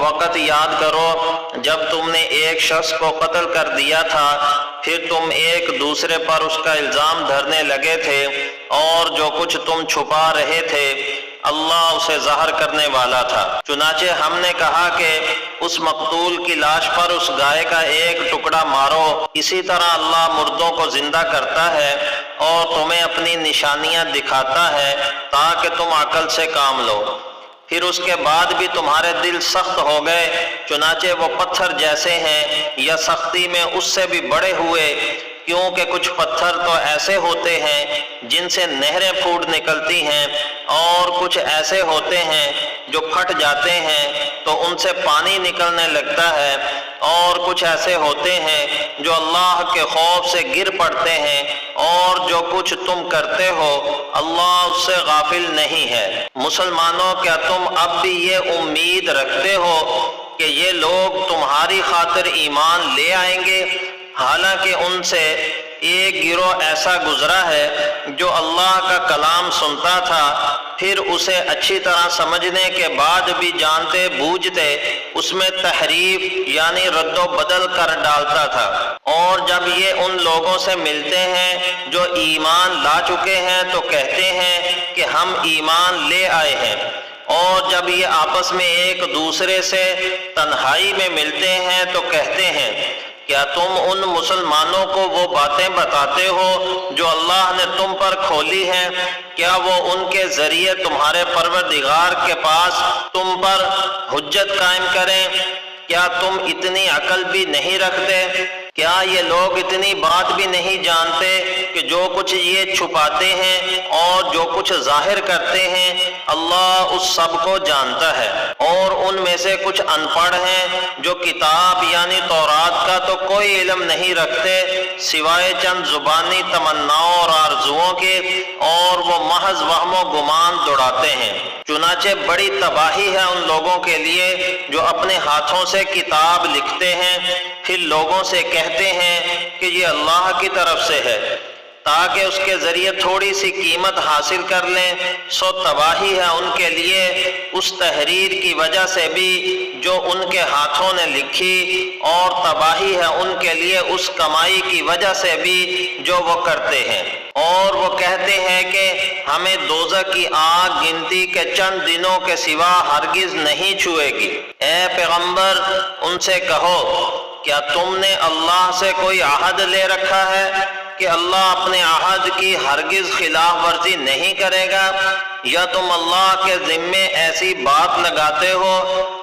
وقت یاد کرو جب تم نے ایک شخص کو قتل کر دیا تھا، پھر تم ایک دوسرے پر اس کا الزام دھرنے لگے تھے، اور جو کچھ تم چھپا رہے تھے اللہ اسے ظاہر کرنے والا تھا۔ چنانچہ ہم نے کہا کہ اس مقتول کی لاش پر اس گائے کا ایک ٹکڑا مارو، اسی طرح اللہ مردوں کو زندہ کرتا ہے اور تمہیں اپنی نشانیاں دکھاتا ہے تاکہ تم عقل سے کام لو۔ پھر اس کے بعد بھی تمہارے دل سخت ہو گئے، چنانچہ وہ پتھر جیسے ہیں یا سختی میں اس سے بھی بڑے ہوئے، کیونکہ کچھ پتھر تو ایسے ہوتے ہیں جن سے نہریں پھوٹ نکلتی ہیں، اور کچھ ایسے ہوتے ہیں جو پھٹ جاتے ہیں تو ان سے پانی نکلنے لگتا ہے، اور کچھ ایسے ہوتے ہیں جو اللہ کے خوف سے گر پڑتے ہیں، اور جو کچھ تم کرتے ہو اللہ اس سے غافل نہیں ہے۔ مسلمانوں، کیا تم اب بھی یہ امید رکھتے ہو کہ یہ لوگ تمہاری خاطر ایمان لے آئیں گے؟ حالانکہ ان سے ایک گروہ ایسا گزرا ہے جو اللہ کا کلام سنتا تھا، پھر اسے اچھی طرح سمجھنے کے بعد بھی جانتے بوجھتے اس میں تحریف یعنی رد و بدل کر ڈالتا تھا۔ اور جب یہ ان لوگوں سے ملتے ہیں جو ایمان لا چکے ہیں تو کہتے ہیں کہ ہم ایمان لے آئے ہیں، اور جب یہ آپس میں ایک دوسرے سے تنہائی میں ملتے ہیں تو کہتے ہیں کیا تم ان مسلمانوں کو وہ باتیں بتاتے ہو جو اللہ نے تم پر کھولی ہیں؟ کیا وہ ان کے ذریعے تمہارے پروردگار کے پاس تم پر حجت قائم کریں؟ کیا تم اتنی عقل بھی نہیں رکھتے؟ کیا یہ لوگ اتنی بات بھی نہیں جانتے کہ جو کچھ یہ چھپاتے ہیں اور جو کچھ ظاہر کرتے ہیں اللہ اس سب کو جانتا ہے؟ اور ان میں سے کچھ ان پڑھ ہیں جو کتاب یعنی تورات کا تو کوئی علم نہیں رکھتے سوائے چند زبانی تمناؤں اور آرزوؤں کے، اور وہ محض وہم و گمان دوڑاتے ہیں۔ چنانچہ بڑی تباہی ہے ان لوگوں کے لیے جو اپنے ہاتھوں سے کتاب لکھتے ہیں، پھر لوگوں سے کہتے ہیں کہ یہ اللہ کی طرف سے ہے تاکہ اس کے ذریعے تھوڑی سی قیمت حاصل کر لیں، سو تباہی ہے ان کے لیے اس تحریر کی وجہ سے بھی جو ان کے ہاتھوں نے لکھی، اور تباہی ہے ان کے لیے اس کمائی کی وجہ سے بھی جو وہ کرتے ہیں۔ اور وہ کہتے ہیں کہ ہمیں دوزخ کی آگ گنتی کے چند دنوں کے سوا ہرگز نہیں چھوئے گی۔ اے پیغمبر، ان سے کہو کیا تم نے اللہ سے کوئی عہد لے رکھا ہے کہ اللہ اپنے عہد کی ہرگز خلاف ورزی نہیں کرے گا، یا تم اللہ کے ذمے ایسی بات لگاتے ہو